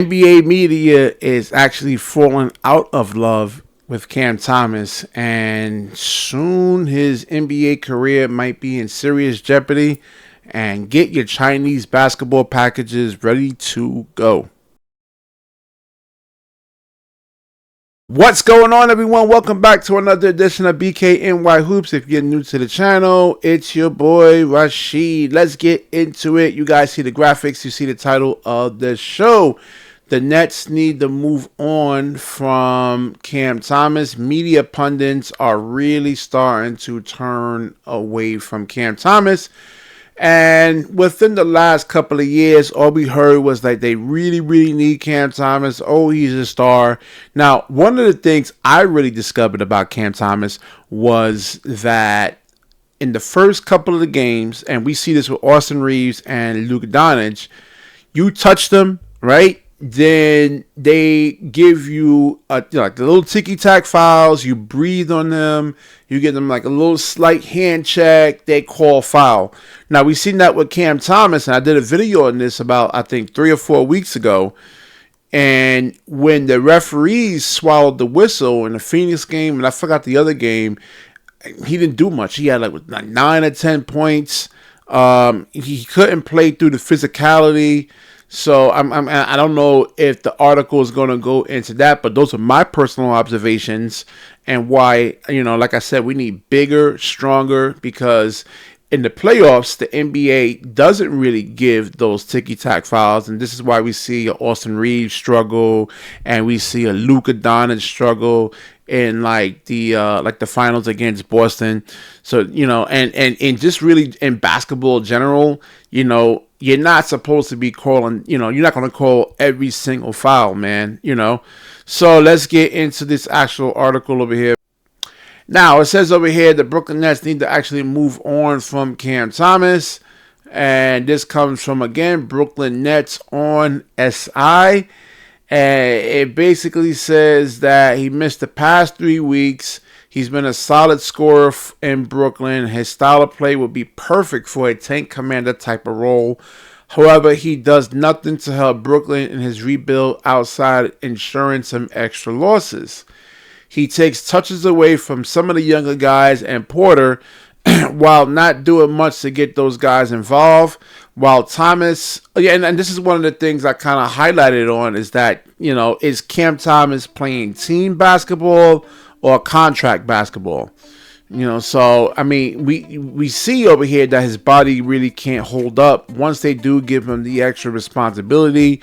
NBA media is actually falling out of love with Cam Thomas, and soon his NBA career might be in serious jeopardy. And get your Chinese basketball packages ready to go. What's going on, everyone? Welcome back to another edition of BKNY Hoops. If you're new to the channel, it's your boy Rashid. Let's get into it. You guys see the graphics, you see the title of the show. The Nets need to move on from Cam Thomas. Media pundits are really starting to turn away from Cam Thomas. And within the last couple of years, all we heard was that they really need Cam Thomas. Oh, he's a star. Now, one of the things I really discovered about Cam Thomas was that in the first couple of the games, and we see this with Austin Reeves and Luka Doncic, you touch them, right? Then they give you like the little ticky-tack fouls. You breathe on them. You give them like a little slight hand check. They call foul. Now, we've seen that with Cam Thomas, and I did a video on this about, I think, 3 or 4 weeks ago. And when the referees swallowed the whistle in the Phoenix game, and I forgot the other game, he didn't do much. He had like 9 or 10 points. He couldn't play through the physicality. So I don't know if the article is going to go into that, but those are my personal observations and why, like I said, we need bigger, stronger, because in the playoffs, the NBA doesn't really give those ticky-tack fouls, and this is why we see Austin Reeves struggle, and we see a Luka Doncic struggle in the finals against Boston. So, and just really in basketball in general, you're not supposed to be calling, you're not going to call every single foul, man, So let's get into this actual article over here. Now, it says over here the Brooklyn Nets need to actually move on from Cam Thomas. And this comes from, again, Brooklyn Nets on SI. And it basically says that he missed the past 3 weeks. He's been a solid scorer in Brooklyn. His style of play would be perfect for a tank commander type of role. However, he does nothing to help Brooklyn in his rebuild outside ensuring some extra losses. He takes touches away from some of the younger guys and Porter while not doing much to get those guys involved. While Thomas, and this is one of the things I kind of highlighted on, is that, is Cam Thomas playing team basketball or contract basketball? So, I mean, we see over here that his body really can't hold up once they do give him the extra responsibility,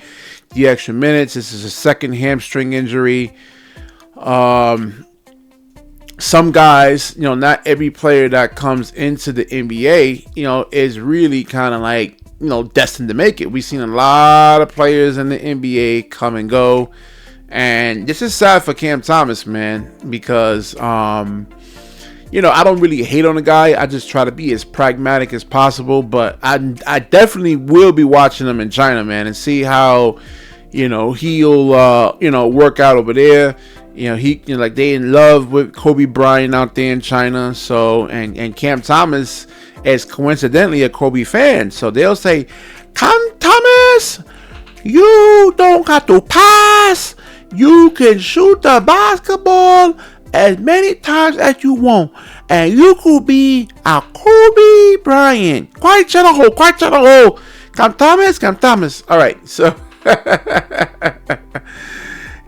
the extra minutes. This is a second hamstring injury. Some guys, not every player that comes into the NBA, is really kind of like, destined to make it. We've seen a lot of players in the NBA come and go. And this is sad for Cam Thomas, man, because, I don't really hate on the guy. I just try to be as pragmatic as possible. But I definitely will be watching him in China, man, and see how, he'll, work out over there. They in love with Kobe Bryant out there in China. So, and Cam Thomas is coincidentally a Kobe fan. So they'll say, Cam Thomas, you don't got to pass. You can shoot the basketball as many times as you want. And you could be a Kobe Bryant. Quite general. Cam Thomas. All right, so...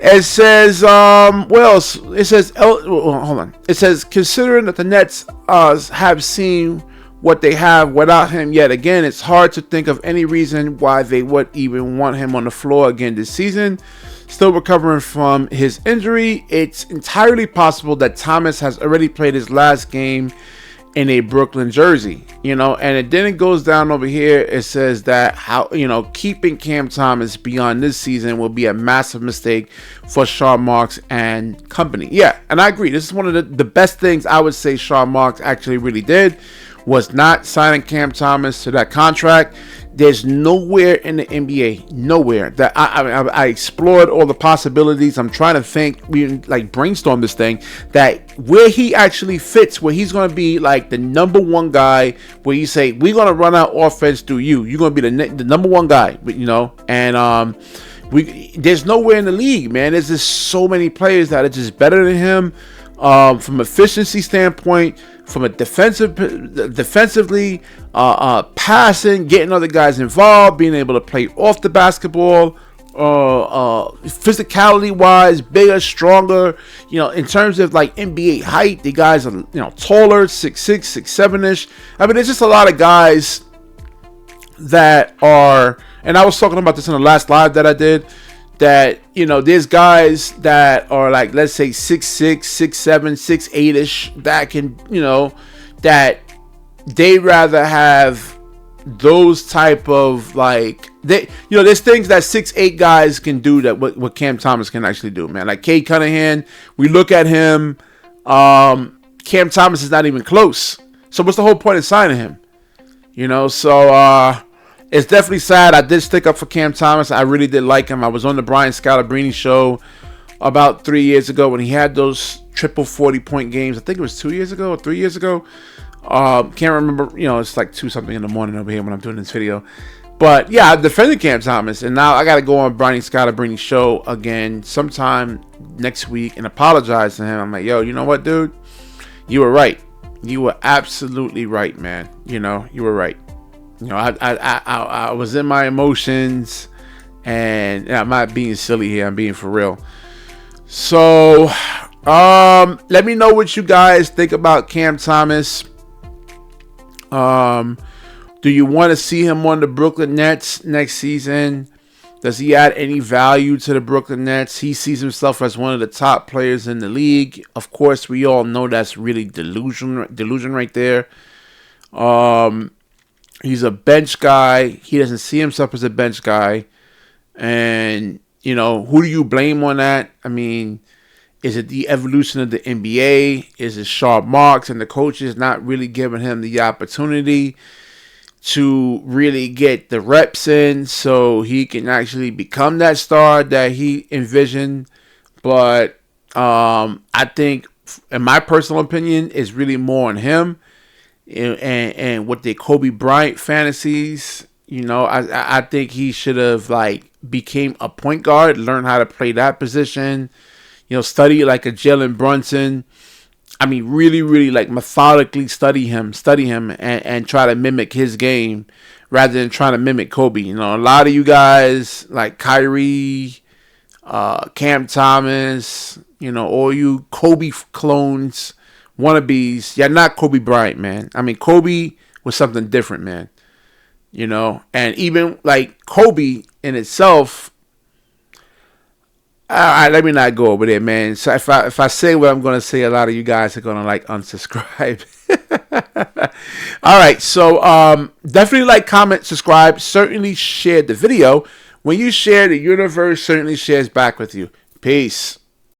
It says, it says, hold on. It says, considering that the Nets have seen what they have without him yet again, it's hard to think of any reason why they would even want him on the floor again this season. Still recovering from his injury, it's entirely possible that Thomas has already played his last game in a Brooklyn jersey, and then it goes down over here. It says that keeping Cam Thomas beyond this season will be a massive mistake for Sean Marks and company. Yeah, and I agree. This is one of the best things I would say Sean Marks actually really did, was not signing Cam Thomas to that contract. There's nowhere in the NBA, nowhere that I explored all the possibilities. I'm trying to think, we brainstorm this thing, that where he actually fits, where he's going to be like the number one guy, where you say, we're going to run our offense through you. You're going to be the number one guy, and There's nowhere in the league, man. There's just so many players that are just better than him, from efficiency standpoint, from a defensively, passing, getting other guys involved, being able to play off the basketball, physicality wise, bigger, stronger. In terms of like NBA height, the guys are taller, 6'6", 6'7" ish. I mean, there's just a lot of guys that are, and I was talking about this in the last live that I did, that there's guys that are like, let's say 6'6", 6'7", 6'8" ish, that can that they rather have those type of like, there's things that 6'8" guys can do that what Cam Thomas can actually do, man. Like Cade Cunningham, we look at him, Cam Thomas is not even close. So what's the whole point of signing him? So it's definitely sad. I did stick up for Cam Thomas. I really did like him. I was on the Brian Scalabrine show about 3 years ago when he had those triple 40-point games. I think it was 2 years ago or 3 years ago. Can't remember. It's like 2 something in the morning over here when I'm doing this video. But yeah, I defended Cam Thomas, and now I got to go on Brian Scalabrine show again sometime next week and apologize to him. I'm like, yo, you know what, dude? You were right. You were absolutely right, man. You were right. I was in my emotions, and I'm not being silly here. I'm being for real. So, let me know what you guys think about Cam Thomas. Do you want to see him on the Brooklyn Nets next season? Does he add any value to the Brooklyn Nets? He sees himself as one of the top players in the league. Of course, we all know that's really delusion right there. He's a bench guy. He doesn't see himself as a bench guy. And, who do you blame on that? I mean, is it the evolution of the NBA? Is it Sharp Marks and the coaches not really giving him the opportunity to really get the reps in so he can actually become that star that he envisioned? But I think, in my personal opinion, it's really more on him. And with the Kobe Bryant fantasies, I think he should have became a point guard, learn how to play that position, study like a Jalen Brunson. I mean, really, really methodically study him and try to mimic his game rather than trying to mimic Kobe. A lot of you guys like Kyrie, Cam Thomas, all you Kobe clones, wannabes, you're not Kobe Bryant, man. I mean, Kobe was something different, man. And even like Kobe in itself. All right, let me not go over there, man. So if I say what I'm gonna say, a lot of you guys are gonna unsubscribe. All right, so definitely comment, subscribe, certainly share the video. When you share, the universe certainly shares back with you. Peace.